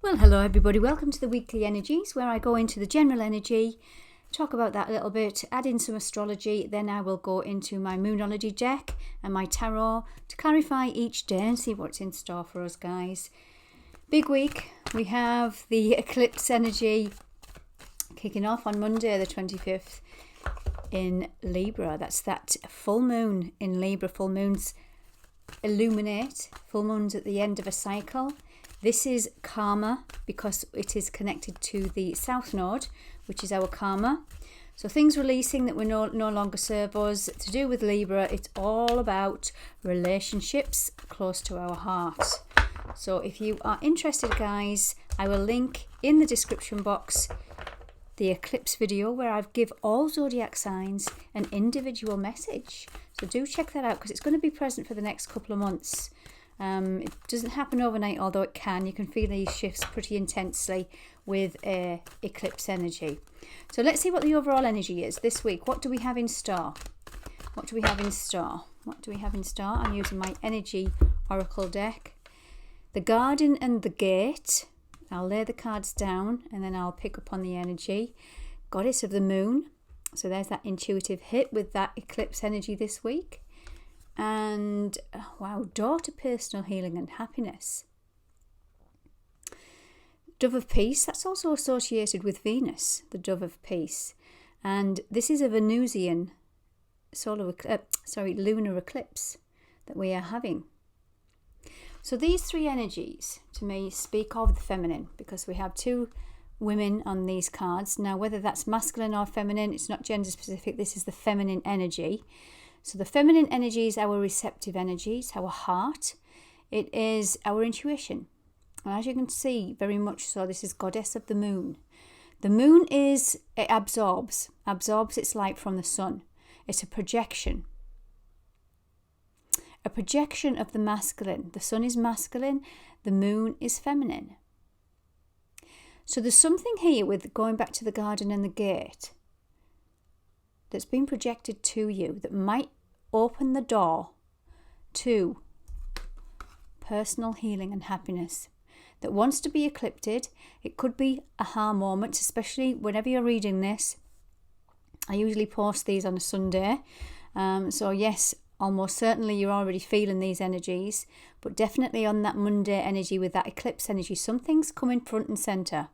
Well, hello everybody. Welcome to the weekly energies where I go into the general energy, talk about that a little bit, add in some astrology, then I will go into my moonology deck and my tarot to clarify each day and see what's in store for us, guys. Big week. We have the eclipse energy kicking off on Monday the 25th in Libra. That's that full moon in Libra. Full moons illuminate. Full moons at the end of a cycle. This is karma because it is connected to the South Node, which is our karma. So things releasing that will no longer serve us. To do with Libra, it's all about relationships close to our heart. So if you are interested, guys, I will link in the description box the eclipse video where I give all zodiac signs an individual message. So do check that out because it's going to be present for the next couple of months. It doesn't happen overnight, although it can. You can feel these shifts pretty intensely with eclipse energy. So let's see what the overall energy is this week. What do we have in store? What do we have in store? What do we have in store? I'm using my energy oracle deck. The garden and the gate. I'll lay the cards down and then I'll pick up on the energy. Goddess of the moon. So there's that intuitive hit with that eclipse energy this week. And wow, door to personal healing and happiness. Dove of peace, that's also associated with Venus, the dove of peace. And this is a Venusian lunar eclipse that we are having. So these three energies to me speak of the feminine because we have two women on these cards. Now whether that's masculine or feminine, it's not gender specific, this is the feminine energy. So the feminine energy is our receptive energies, our heart. It is our intuition. And as you can see, very much so, this is goddess of the moon. The moon it absorbs its light from the sun. It's a projection of the masculine. The sun is masculine, the moon is feminine. So there's something here with going back to the garden and the gate that's been projected to you that might open the door to personal healing and happiness that wants to be eclipsed. It could be aha moment, especially whenever you're reading this. I usually post these on a Sunday. So yes, almost certainly you're already feeling these energies, but definitely on that Monday energy with that eclipse energy, something's coming front and center.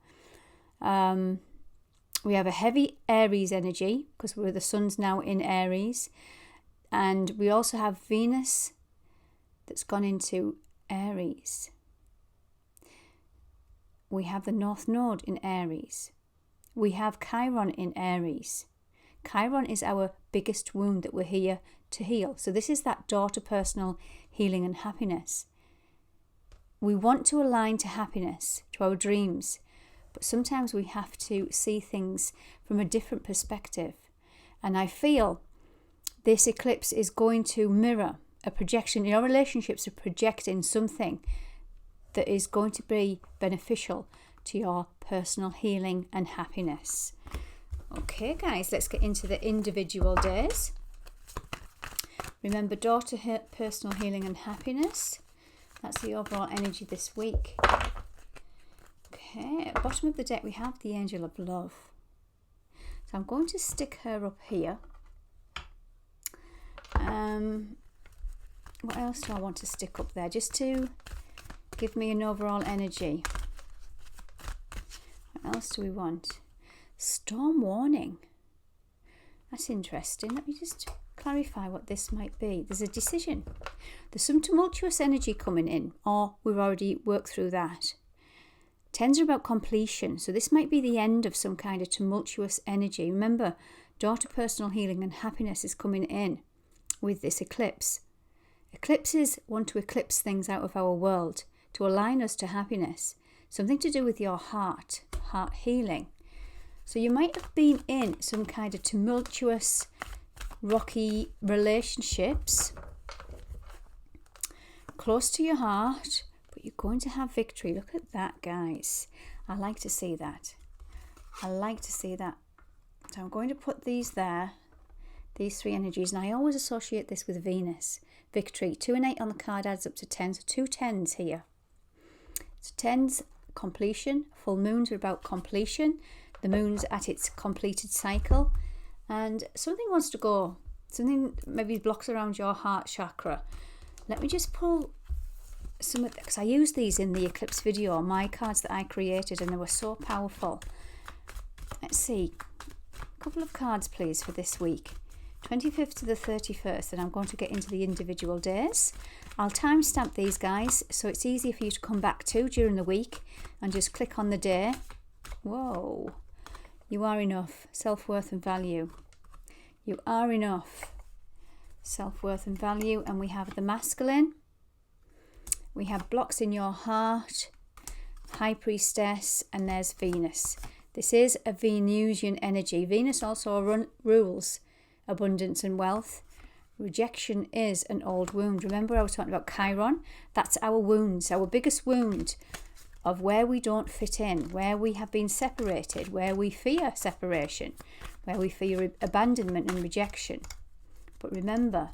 We have a heavy Aries energy because the sun's now in Aries. And we also have Venus that's gone into Aries. We have the North Node in Aries. We have Chiron in Aries. Chiron is our biggest wound that we're here to heal. So this is that door to personal healing and happiness. We want to align to happiness, to our dreams. But sometimes we have to see things from a different perspective. And I feel this eclipse is going to mirror a projection. Your relationships are projecting something that is going to be beneficial to your personal healing and happiness. Okay, guys, let's get into the individual days. Remember, door to personal healing and happiness. That's the overall energy this week. Okay, at the bottom of the deck we have the Angel of Love. So I'm going to stick her up here. What else do I want to stick up there? Just to give me an overall energy. What else do we want? Storm warning. That's interesting. Let me just clarify what this might be. There's a decision. There's some tumultuous energy coming in, or we've already worked through that. Tens are about completion. So this might be the end of some kind of tumultuous energy. Remember, door to personal healing and happiness is coming in with this eclipse. Eclipses want to eclipse things out of our world to align us to happiness. Something to do with your heart healing. So you might have been in some kind of tumultuous, rocky relationships close to your heart, but you're going to have victory. Look at that, guys. I like to see that. I like to see that. So I'm going to put these there. These three energies, and I always associate this with Venus. Victory. 2 and 8 on the card adds up to 10, so 2 10s here. So 10s completion. Full moons are about completion. The moon's at its completed cycle. And something wants to go. Something maybe blocks around your heart chakra. Let me just pull some of, because I used these in the eclipse video, my cards that I created, and they were so powerful. Let's see. A couple of cards, please, for this week. 25th to the 31st, and I'm going to get into the individual days. I'll timestamp these, guys, so it's easy for you to come back to during the week and just click on the day. Whoa. You are enough. Self-worth and value. You are enough. Self-worth and value. And we have the masculine. We have blocks in your heart. High priestess. And there's Venus. This is a Venusian energy. Venus also rules abundance and wealth. Rejection is an old wound. Remember I was talking about Chiron? That's our wounds. Our biggest wound of where we don't fit in, where we have been separated, where we fear separation, where we fear abandonment and rejection. But remember,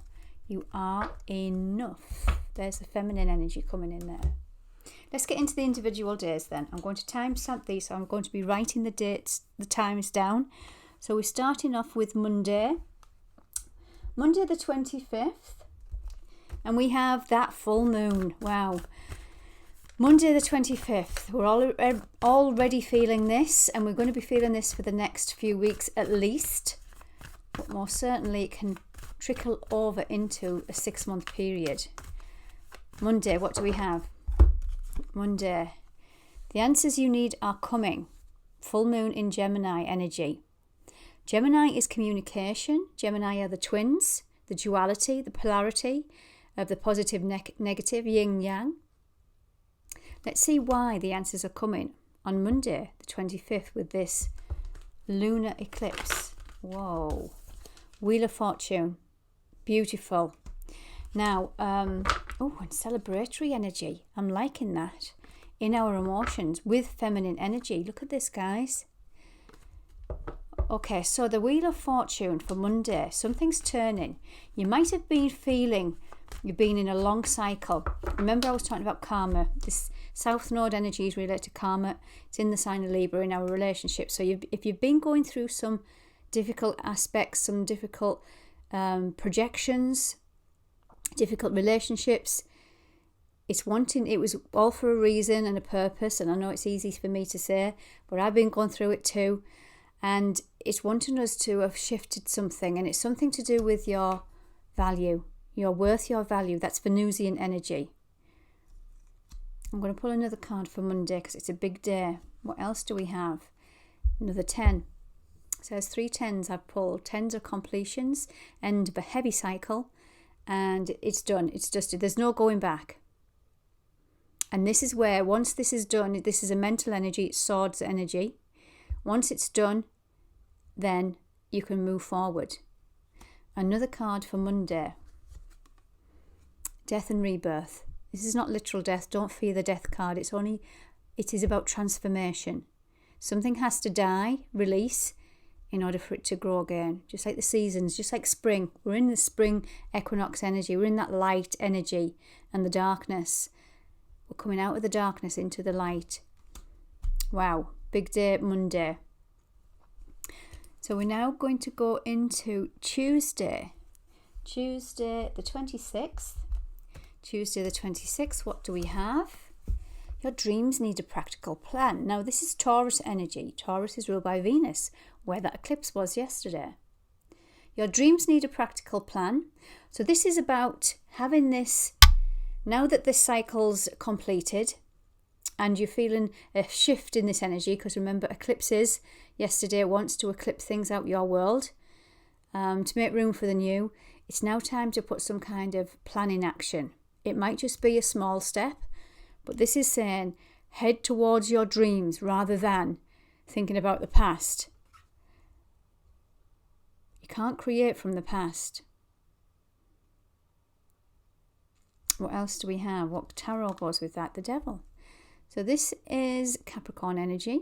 you are enough. There's the feminine energy coming in there. Let's get into the individual days then. I'm going to timestamp these, so I'm going to be writing the dates, the times down. So we're starting off with Monday the 25th, and we have that full moon. Wow. Monday the 25th, we're already feeling this, and we're going to be feeling this for the next few weeks at least, but more certainly it can trickle over into a 6-month period. Monday, what do we have? Monday, the answers you need are coming. Full moon in Gemini energy. Gemini is communication. Gemini are the twins, the duality, the polarity of the positive, negative, yin yang. Let's see why the answers are coming on Monday, the 25th, with this lunar eclipse. Whoa. Wheel of Fortune. Beautiful. Now, and celebratory energy. I'm liking that. In our emotions with feminine energy. Look at this, guys. Okay, so the Wheel of Fortune for Monday. Something's turning. You might have been feeling you've been in a long cycle. Remember I was talking about karma. This South Node energy is related to karma. It's in the sign of Libra in our relationship. So if you've been going through some difficult aspects, some difficult projections, difficult relationships, it was all for a reason and a purpose. And I know it's easy for me to say, but I've been going through it too. And it's wanting us to have shifted something. And it's something to do with your value, your worth, your value. That's Venusian energy. I'm going to pull another card for Monday because it's a big day. What else do we have? Another 10. So there's 3 10s I've pulled. 10s are completions, end of a heavy cycle. And it's done. It's dusted. There's no going back. And this is where, once this is done, this is a mental energy, it's swords energy. Once it's done, then you can move forward. Another card for Monday. Death and rebirth. This is not literal death. Don't fear the death card. It is about transformation. Something has to die, release, in order for it to grow again. Just like the seasons, just like spring. We're in the spring equinox energy. We're in that light energy and the darkness. We're coming out of the darkness into the light. Wow. Big day, Monday. So we're now going to go into Tuesday. Tuesday the 26th. Tuesday the 26th, what do we have? Your dreams need a practical plan. Now this is Taurus energy. Taurus is ruled by Venus, where that eclipse was yesterday. Your dreams need a practical plan. So this is about having this, now that this cycle's completed, and you're feeling a shift in this energy, because remember, eclipses yesterday wants to eclipse things out your world to make room for the new. It's now time to put some kind of plan in action. It might just be a small step, but this is saying head towards your dreams rather than thinking about the past. You can't create from the past. What else do we have? What tarot goes with that? The Devil. So this is Capricorn energy.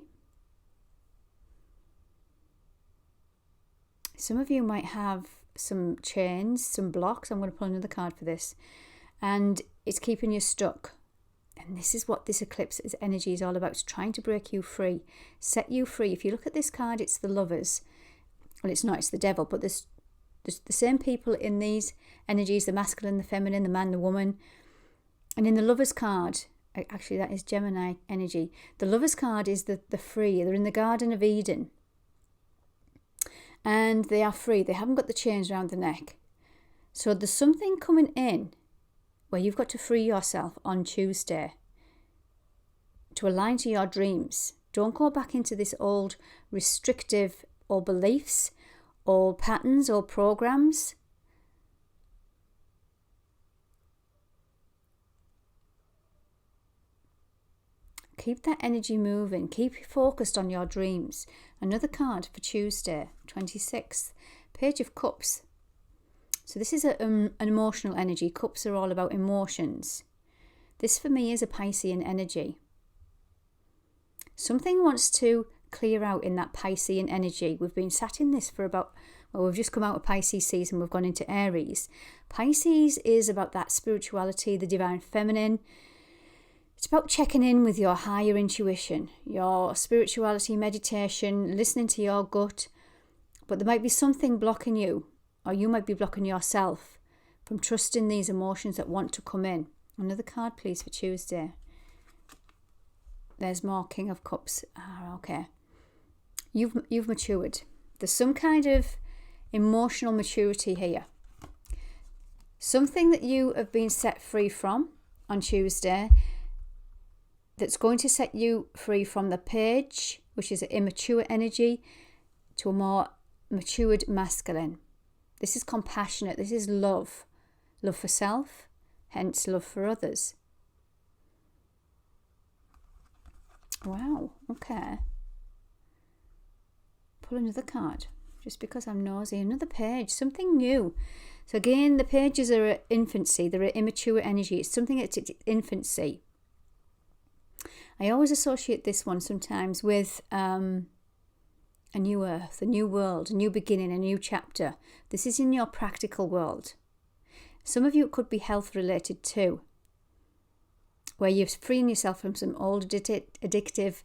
Some of you might have some chains, some blocks. I'm going to pull another card for this. And it's keeping you stuck. And this is what this eclipse energy is all about. It's trying to break you free, set you free. If you look at this card, it's the Lovers. Well, it's not, it's the Devil, but there's the same people in these energies, the masculine, the feminine, the man, the woman. And in the Lovers card, actually that is Gemini energy. The Lovers card is the free. They're in the Garden of Eden. And they are free. They haven't got the chains around the neck. So there's something coming in where you've got to free yourself on Tuesday to align to your dreams. Don't go back into this old restrictive or beliefs, old patterns or programs. Keep that energy moving. Keep focused on your dreams. Another card for Tuesday, 26th. Page of Cups. So this is an emotional energy. Cups are all about emotions. This for me is a Piscean energy. Something wants to clear out in that Piscean energy. We've been sat in this for about, well, we've just come out of Pisces season. We've gone into Aries. Pisces is about that spirituality, the divine feminine. It's about checking in with your higher intuition, your spirituality, meditation, listening to your gut. But there might be something blocking you, or you might be blocking yourself from trusting these emotions that want to come in. Another card, please, for Tuesday. There's more King of Cups. Okay. You've matured. There's some kind of emotional maturity here. Something that you have been set free from on Tuesday that's going to set you free from the Page, which is an immature energy, to a more matured masculine. This is compassionate. This is love. Love for self, hence love for others. Wow, okay. Pull another card, just because I'm nosy. Another page, something new. So again, the pages are at infancy. They're at immature energy. It's something at its infancy. I always associate this one sometimes with a new earth, a new world, a new beginning, a new chapter. This is in your practical world. Some of you, it could be health related too, where you're freeing yourself from some old addictive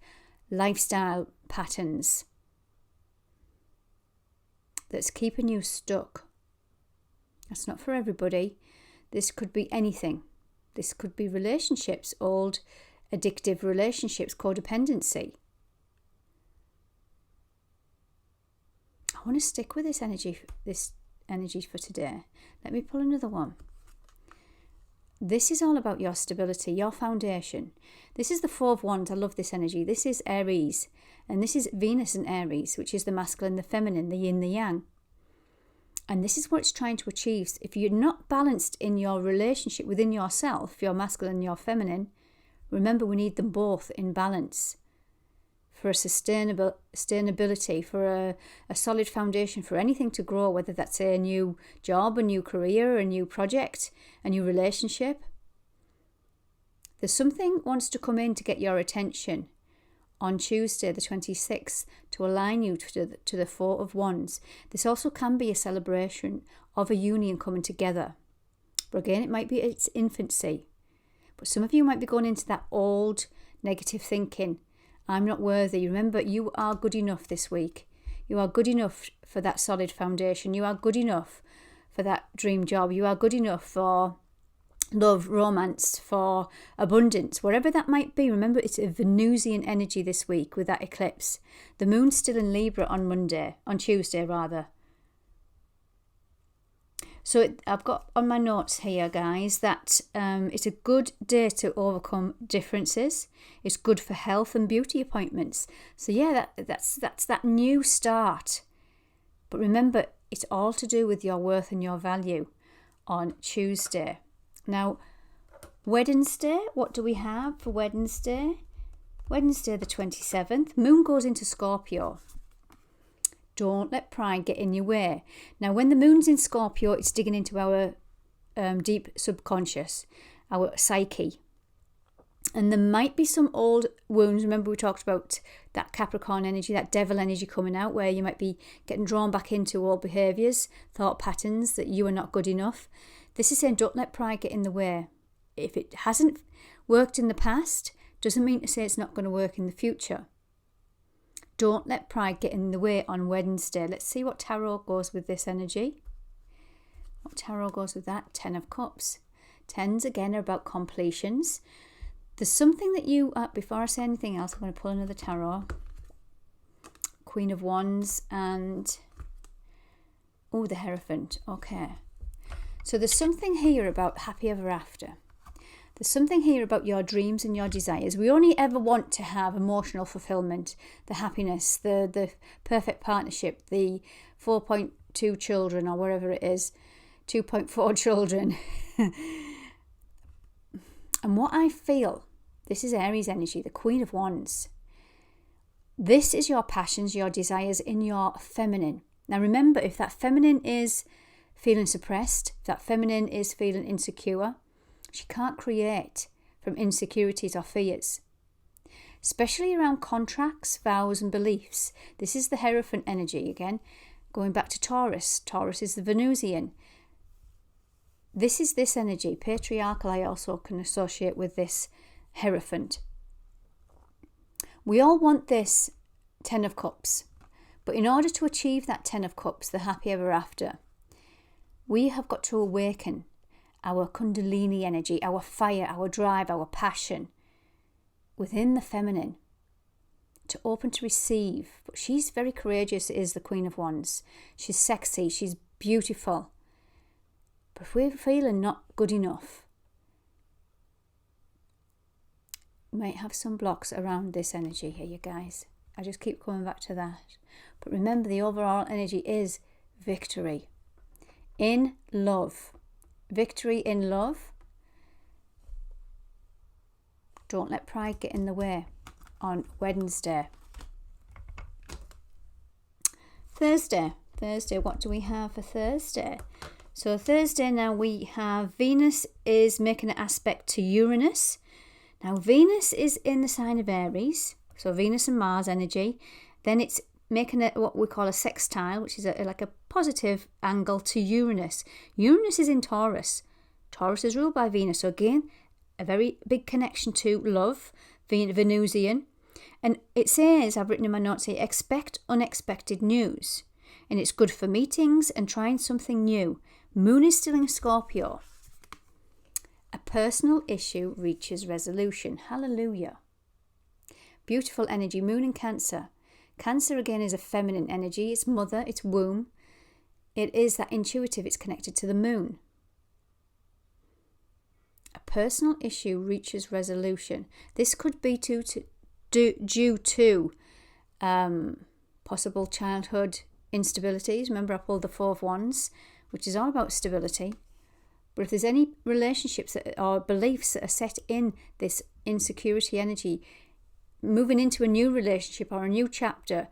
lifestyle patterns that's keeping you stuck. That's not for everybody. This could be anything. This could be relationships, old addictive relationships, codependency. I want to stick with this energy for today. Let me pull another one. This is all about your stability, your foundation. This is the Four of Wands. I love this energy. This is Aries, and this is Venus and Aries, which is the masculine, the feminine, the yin, the yang. And this is what it's trying to achieve. If you're not balanced in your relationship within yourself, your masculine and your feminine, remember we need them both in balance for a sustainability, for a solid foundation for anything to grow, whether that's a new job, a new career, a new project, a new relationship. There's something wants to come in to get your attention on Tuesday the 26th to align you to the Four of Wands. This also can be a celebration of a union coming together. But again, it might be its infancy. But some of you might be going into that old negative thinking. I'm not worthy. Remember, you are good enough this week. You are good enough for that solid foundation. You are good enough for that dream job. You are good enough for love, romance, for abundance, wherever that might be. Remember, it's a Venusian energy this week with that eclipse. The moon's still in Libra on Tuesday rather. So I've got on my notes here, guys, that it's a good day to overcome differences. It's good for health and beauty appointments. So yeah, that's that new start. But remember, it's all to do with your worth and your value on Tuesday. Now, Wednesday, what do we have for Wednesday? Wednesday the 27th, moon goes into Scorpio. Don't let pride get in your way. Now, when the moon's in Scorpio, it's digging into our deep subconscious, our psyche. And there might be some old wounds. Remember, we talked about that Capricorn energy, that devil energy coming out, where you might be getting drawn back into old behaviours, thought patterns that you are not good enough. This is saying don't let pride get in the way. If it hasn't worked in the past doesn't mean to say it's not going to work in the future. Don't let pride get in the way on Wednesday. Let's see what tarot goes with this energy. What tarot goes with that? 10 of Cups. 10s again are about completions. There's something that you, before I say anything else, I'm going to pull another tarot. Queen of Wands and, oh, the Hierophant. Okay. So there's something here about happy ever after. There's something here about your dreams and your desires. We only ever want to have emotional fulfillment, the happiness, the perfect partnership, the 4.2 children or whatever it is, 2.4 children. And what I feel, this is Aries energy, the Queen of Wands. This is your passions, your desires in your feminine. Now remember, if that feminine is feeling suppressed, if that feminine is feeling insecure, she can't create from insecurities or fears. Especially around contracts, vows and beliefs. This is the Hierophant energy again. Going back to Taurus. Taurus is the Venusian. This is this energy. Patriarchal I also can associate with this Hierophant. We all want this 10 of Cups. But in order to achieve that 10 of Cups, the happy ever after, we have got to awaken our Kundalini energy, our fire, our drive, our passion within the feminine to open to receive. But she's very courageous, is the Queen of Wands. She's sexy, she's beautiful. But if we're feeling not good enough, we might have some blocks around this energy here, you guys. I just keep coming back to that. But remember, the overall energy is victory in love. Victory in love. Don't let pride get in the way on Wednesday. Thursday, what do we have for Thursday? So Thursday now we have Venus is making an aspect to Uranus. Now Venus is in the sign of Aries, so Venus and Mars energy. Then it's making it what we call a sextile, which is like a positive angle to Uranus. Uranus is in Taurus. Taurus is ruled by Venus. So again, a very big connection to love, Venusian. And it says, I've written in my notes here, expect unexpected news. And it's good for meetings and trying something new. Moon is still in Scorpio. A personal issue reaches resolution. Hallelujah. Beautiful energy. Moon in Cancer. Cancer again is a feminine energy. It's mother, it's womb. It is that intuitive, it's connected to the moon. A personal issue reaches resolution. This could be due to possible childhood instabilities. Remember I pulled the Four of Wands, which is all about stability. But if there's any relationships or beliefs that are set in this insecurity energy, moving into a new relationship or a new chapter,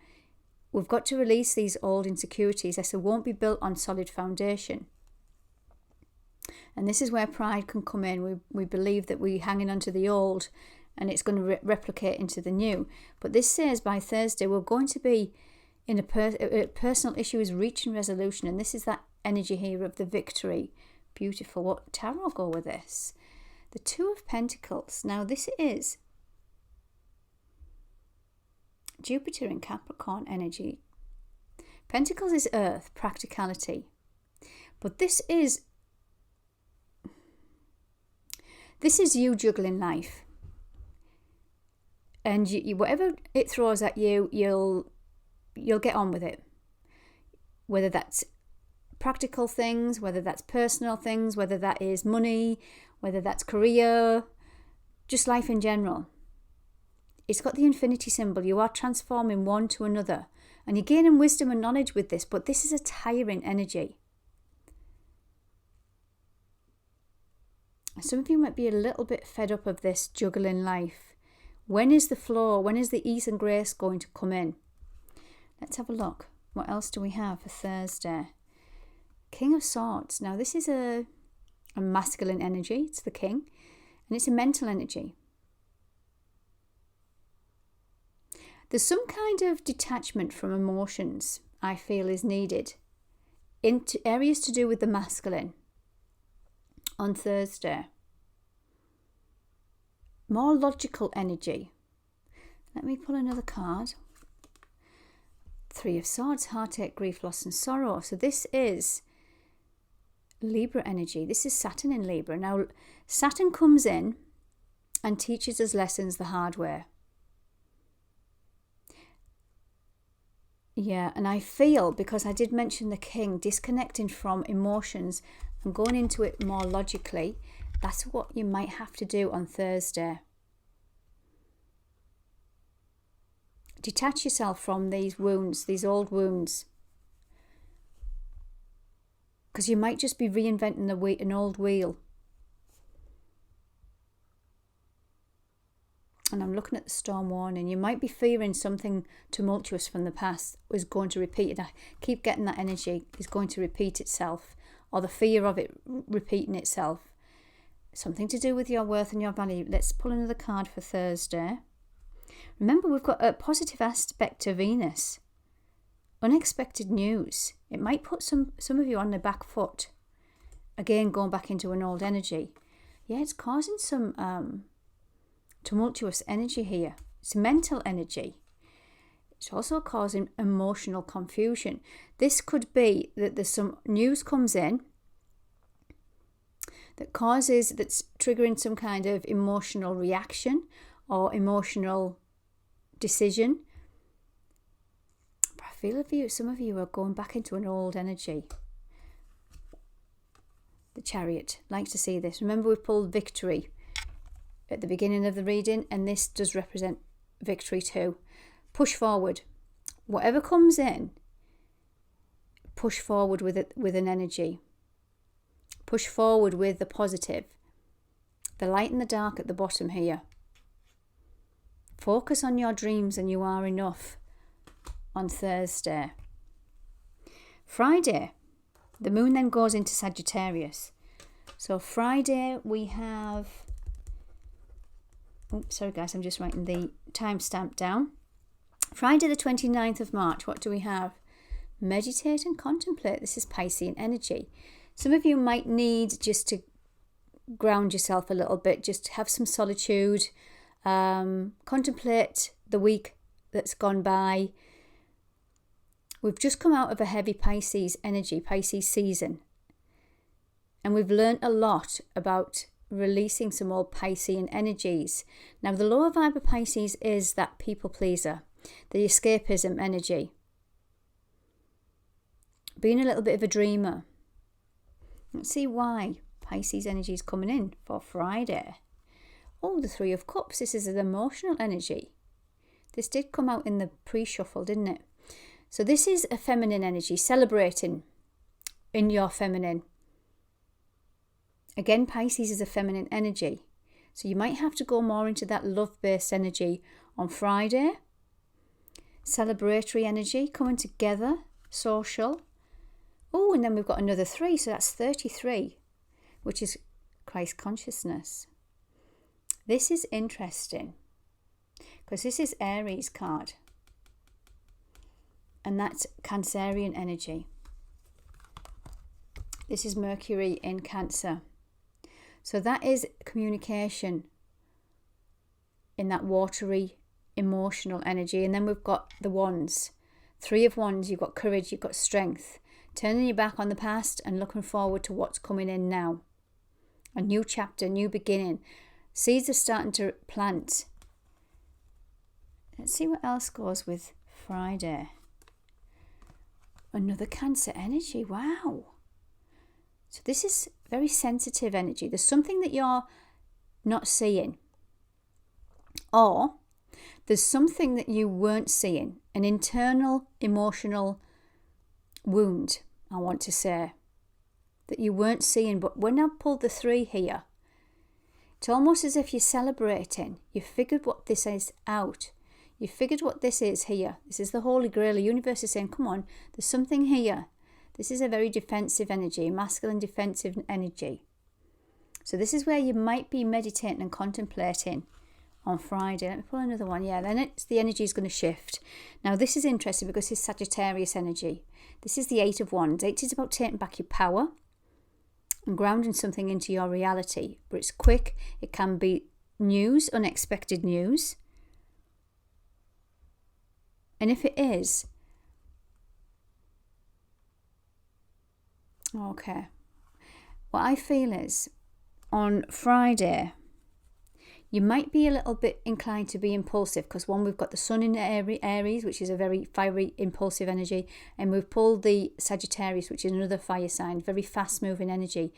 we've got to release these old insecurities as they won't be built on solid foundation. And this is where pride can come in. We believe that we're hanging on to the old and it's going to replicate into the new. But this says by Thursday we're going to be in a personal issue is reaching resolution. And this is that energy here of the victory. Beautiful. What tarot go with this? The Two of Pentacles. Now this is Jupiter in Capricorn energy. Pentacles is earth, practicality. But this is you juggling life. And whatever it throws at you, you'll get on with it. Whether that's practical things, whether that's personal things, whether that is money, whether that's career, just life in general. It's got the infinity symbol. You are transforming one to another. And you're gaining wisdom and knowledge with this. But this is a tiring energy. Some of you might be a little bit fed up of this juggling life. When is the flow? When is the ease and grace going to come in? Let's have a look. What else do we have for Thursday? King of Swords. Now this is a masculine energy. It's the king. And it's a mental energy. There's some kind of detachment from emotions I feel is needed into areas to do with the masculine on Thursday. more logical energy. Let me pull another card. Three of Swords, heartache, grief, loss and sorrow. So this is Libra energy. This is Saturn in Libra. Now, Saturn comes in and teaches us lessons the hard way. Yeah, and I feel, because I did mention the King, disconnecting from emotions and going into it more logically, that's what you might have to do on Thursday. Detach yourself from these wounds, these old wounds. Because you might just be reinventing an old wheel. And I'm looking at the storm warning. You might be fearing something tumultuous from the past is going to repeat. And I keep getting that energy is going to repeat itself. Or the fear of it repeating itself. Something to do with your worth and your value. Let's pull another card for Thursday. Remember, we've got a positive aspect to Venus. Unexpected news. It might put some of you on the back foot. Again, going back into an old energy. Yeah, it's causing some tumultuous energy here. It's mental energy. It's also causing emotional confusion. This could be that there's some news comes in that's triggering some kind of emotional reaction or emotional decision. But I feel some of you are going back into an old energy. The Chariot. Likes to see this. Remember, we pulled victory at the beginning of the reading, and this does represent victory too. Push forward. Whatever comes in, push forward with it, with an energy. Push forward with the positive. The light and the dark at the bottom here. Focus on your dreams and you are enough on Thursday. Friday, the moon then goes into Sagittarius. So Friday we have... Oops, sorry guys, I'm just writing the timestamp down. Friday the 29th of March, what do we have? Meditate and contemplate. This is Piscean energy. Some of you might need just to ground yourself a little bit, just have some solitude, contemplate the week that's gone by. We've just come out of a heavy Pisces energy, Pisces season. And we've learned a lot about releasing some old Piscean energies. Now, the lower vibe of Pisces is that people pleaser, the escapism energy. Being a little bit of a dreamer. Let's see why Pisces energy is coming in for Friday. Oh, the Three of Cups. This is an emotional energy. This did come out in the pre-shuffle, didn't it? So this is a feminine energy, celebrating in your feminine. Again, Pisces is a feminine energy. So you might have to go more into that love-based energy on Friday. Celebratory energy, coming together, social. Oh, and then we've got another 3, so that's 33, which is Christ consciousness. This is interesting because this is Aries card. And that's Cancerian energy. This is Mercury in Cancer. So that is communication in that watery, emotional energy. And then we've got the Wands. 3 of Wands, you've got courage, you've got strength. Turning your back on the past and looking forward to what's coming in now. A new chapter, new beginning. Seeds are starting to plant. Let's see what else goes with Friday. Another Cancer energy. Wow. So this is very sensitive energy. There's something that you're not seeing. Or there's something that you weren't seeing. An internal emotional wound, I want to say, that you weren't seeing. But when I pulled the 3 here, it's almost as if you're celebrating. You figured what this is out. You figured what this is here. This is the Holy Grail. The universe is saying, come on, there's something here. This is a very defensive energy, masculine defensive energy. So this is where you might be meditating and contemplating on Friday. Let me pull another one. Yeah, then the energy is going to shift. Now this is interesting because it's Sagittarius energy. This is the 8 of Wands. 8 is about taking back your power and grounding something into your reality. But it's quick. It can be news, unexpected news. And if it is, okay, what I feel is on Friday, you might be a little bit inclined to be impulsive because one, we've got the sun in Aries, which is a very fiery, impulsive energy, and we've pulled the Sagittarius, which is another fire sign, very fast moving energy.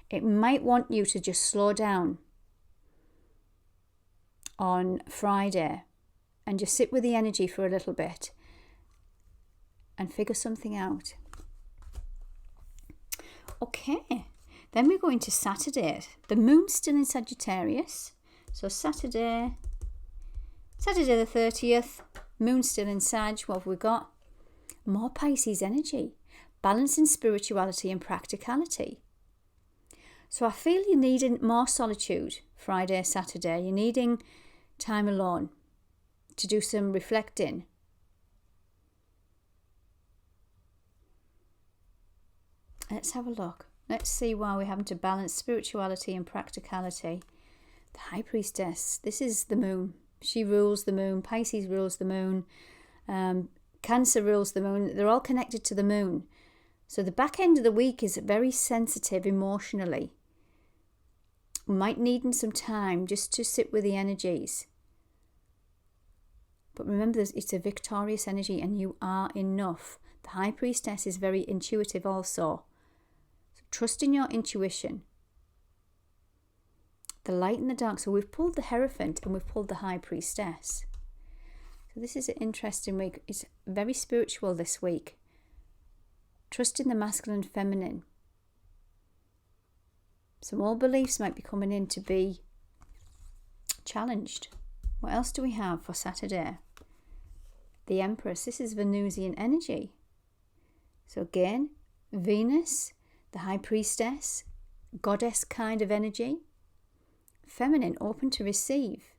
It might want you to just slow down on Friday and just sit with the energy for a little bit and figure something out. Okay, then we're going to Saturday. The moon's still in Sagittarius. So Saturday the 30th, moon's still in Sag. What have we got? More Pisces energy, balancing spirituality and practicality. So I feel you're needing more solitude Friday, Saturday. You're needing time alone to do some reflecting. Let's have a look. Let's see why we're having to balance spirituality and practicality. The High Priestess, this is the moon. She rules the moon. Pisces rules the moon. Cancer rules the moon. They're all connected to the moon. So the back end of the week is very sensitive emotionally. We might need some time just to sit with the energies. But remember, it's a victorious energy and you are enough. The High Priestess is very intuitive also. So trust in your intuition. The light and the dark. So we've pulled the Hierophant and we've pulled the High Priestess. So this is an interesting week. It's very spiritual this week. Trust in the masculine and feminine. Some old beliefs might be coming in to be challenged. What else do we have for Saturday? The Empress. This is Venusian energy. So again, Venus, the High Priestess, goddess kind of energy. Feminine, open to receive,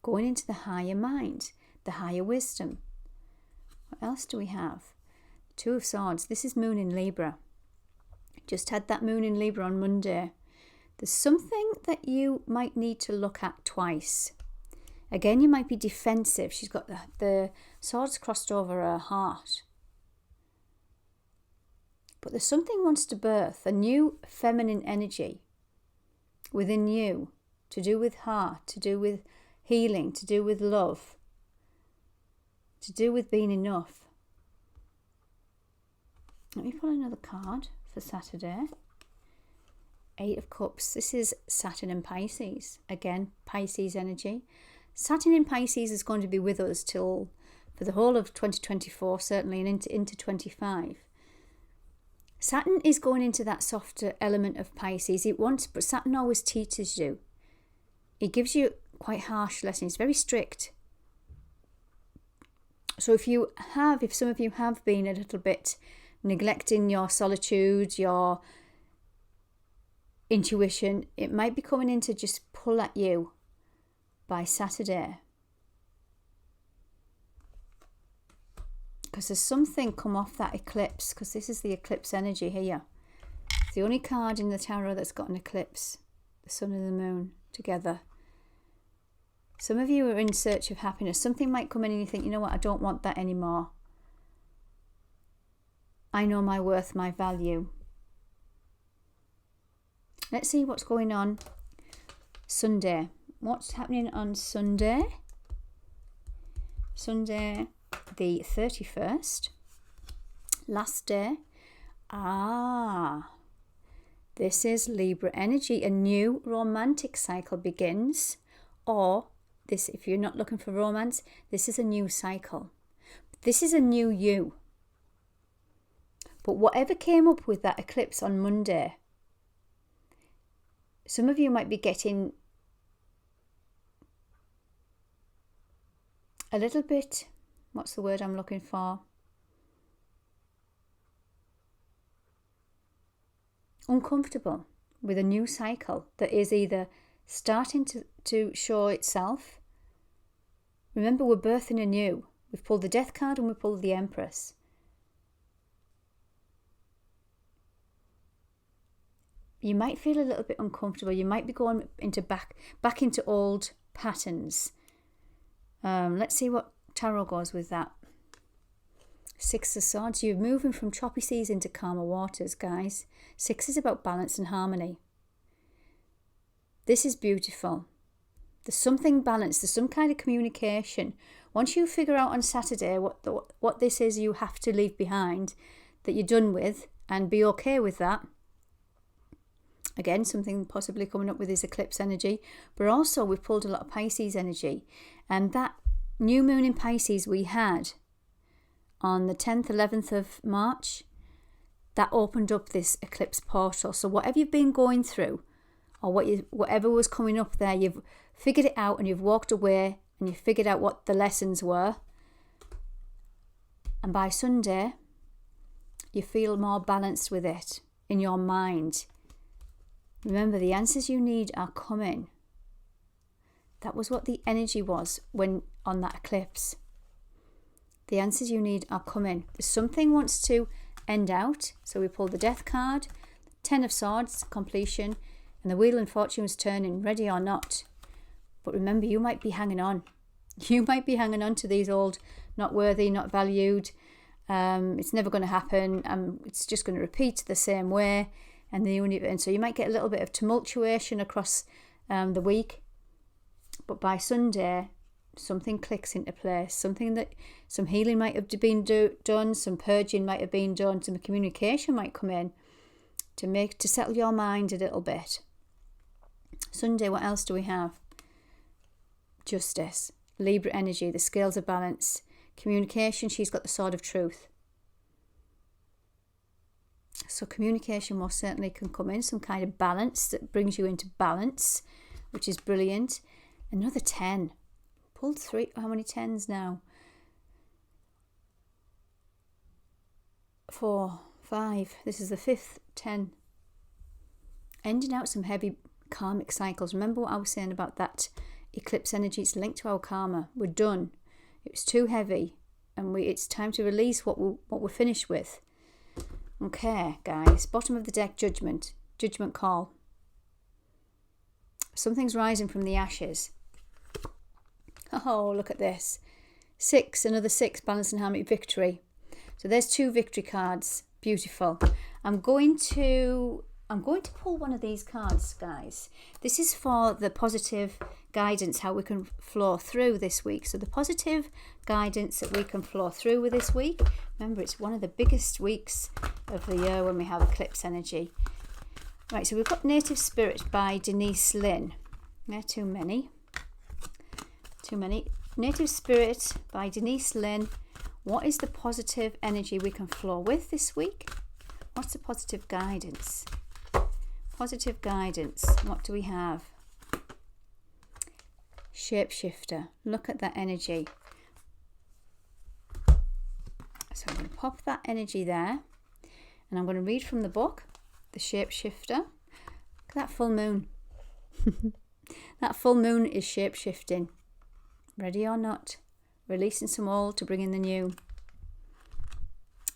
going into the higher mind, the higher wisdom. What else do we have? Two of Swords. This is moon in Libra. Just had that moon in Libra on Monday. There's something that you might need to look at twice. Again, you might be defensive. She's got the swords crossed over her heart. But there's something wants to birth, a new feminine energy within you. To do with heart, to do with healing, to do with love, to do with being enough. Let me pull another card for Saturday. Eight of Cups. This is Saturn and Pisces. Again, Pisces energy. Saturn in Pisces is going to be with us for the whole of 2024, certainly, and into 25. Saturn is going into that softer element of Pisces. But Saturn always teaches you. It gives you quite harsh lessons. It's very strict. So if some of you have been a little bit neglecting your solitude, your intuition, it might be coming in to just pull at you by Saturday. Because there's something come off that eclipse, because this is the eclipse energy here. It's the only card in the tarot that's got an eclipse, the sun and the moon together. Some of you are in search of happiness. Something might come in and you think, you know what, I don't want that anymore. I know my worth, my value. Let's see what's going on Sunday. What's happening on Sunday? Sunday the 31st. Last day. This is Libra energy. A new romantic cycle begins. Or this, if you're not looking for romance, this is a new cycle. This is a new you. But whatever came up with that eclipse on Monday, some of you might be getting a little bit, what's the word I'm looking for? Uncomfortable with a new cycle that is either starting to show itself. Remember, we're birthing anew. We've pulled the Death card and we pulled the Empress. you might feel a little bit uncomfortable. You might be going into back into old patterns. Let's see what tarot goes with that. Six of Swords. You're moving from choppy seas into calmer waters, guys. Six is about balance and harmony. This is beautiful. There's something balanced. There's some kind of communication. Once you figure out on Saturday what this is you have to leave behind, that you're done with, and be okay with that. Again, something possibly coming up with this eclipse energy. But also we've pulled a lot of Pisces energy. And that new moon in Pisces we had on the 10th, 11th of March, that opened up this eclipse portal. So whatever you've been going through, or whatever was coming up there, you've figured it out and you've walked away and you've figured out what the lessons were. And by Sunday, you feel more balanced with it in your mind. Remember, the answers you need are coming. That was what the energy was when on that eclipse. The answers you need are coming. Something wants to end out. So we pulled the Death card, 10 of Swords, completion, and the Wheel and Fortune was turning, ready or not. But remember, you might be hanging on. You might be hanging on to these old, not worthy, not valued. It's never going to happen. It's just going to repeat the same way. And so you might get a little bit of tumultuation across the week. But by Sunday, something clicks into place. Some healing might have been done. Some purging might have been done. Some communication might come in to settle your mind a little bit. Sunday, what else do we have? Justice, Libra energy, the scales of balance, communication. She's got the sword of truth. So communication most certainly can come in, some kind of balance that brings you into balance, which is brilliant. Another 10. Pulled 3. How many 10s now? 4, 5. This is the 5th 10. Ending out some heavy karmic cycles. Remember what I was saying about that eclipse energy? It's linked to our karma. We're done. It was too heavy, and it's time to release what we're finished with. Okay, guys. Bottom of the deck, Judgment. Judgment call. Something's rising from the ashes. Oh, look at this. 6, another 6, balance and harmony, victory. So there's 2 victory cards. Beautiful. I'm going to pull one of these cards, guys. This is for the positive guidance, how we can flow through this week. So the positive guidance that we can flow through with this week. Remember, it's one of the biggest weeks of the year when we have eclipse energy. Right, so we've got Native Spirit by Denise Lynn. Yeah, too many. Native Spirit by Denise Lynn. What is the positive energy we can flow with this week? What's the positive guidance? Positive guidance. What do we have? Shapeshifter. Look at that energy. So I'm going to pop that energy there. And I'm going to read from the book, The Shapeshifter. Look at that full moon. That full moon is shapeshifting. Ready or not. Releasing some old to bring in the new.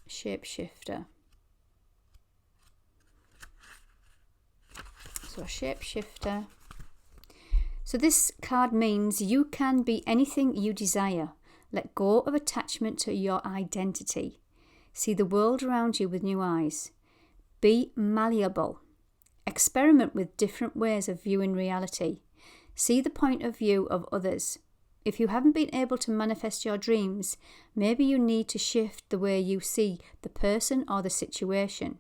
Shapeshifter. So a shapeshifter. So this card means you can be anything you desire. Let go of attachment to your identity. See the world around you with new eyes. Be malleable. Experiment with different ways of viewing reality. See the point of view of others. If you haven't been able to manifest your dreams, maybe you need to shift the way you see the person or the situation.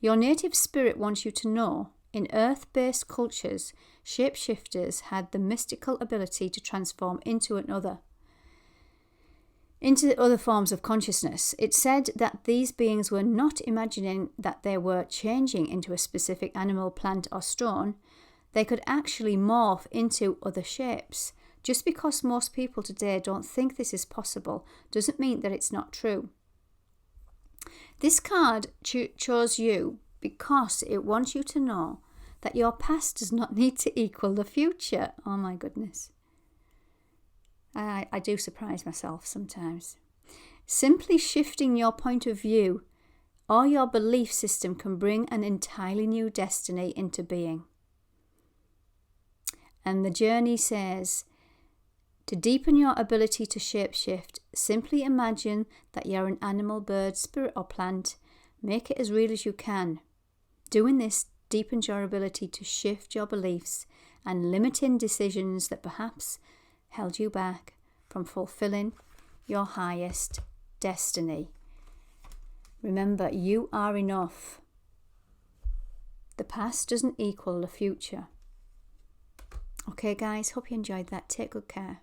Your native spirit wants you to know, in earth-based cultures, shapeshifters had the mystical ability to transform into other forms of consciousness. It said that these beings were not imagining that they were changing into a specific animal, plant or stone. They could actually morph into other shapes. Just because most people today don't think this is possible doesn't mean that it's not true. This card chose you because it wants you to know that your past does not need to equal the future. Oh my goodness. I do surprise myself sometimes. Simply shifting your point of view or your belief system can bring an entirely new destiny into being. And the journey says, to deepen your ability to shapeshift, simply imagine that you're an animal, bird, spirit or plant. Make it as real as you can. Doing this deepens your ability to shift your beliefs and limiting decisions that perhaps held you back from fulfilling your highest destiny. Remember, you are enough. The past doesn't equal the future. Okay guys, hope you enjoyed that. Take good care.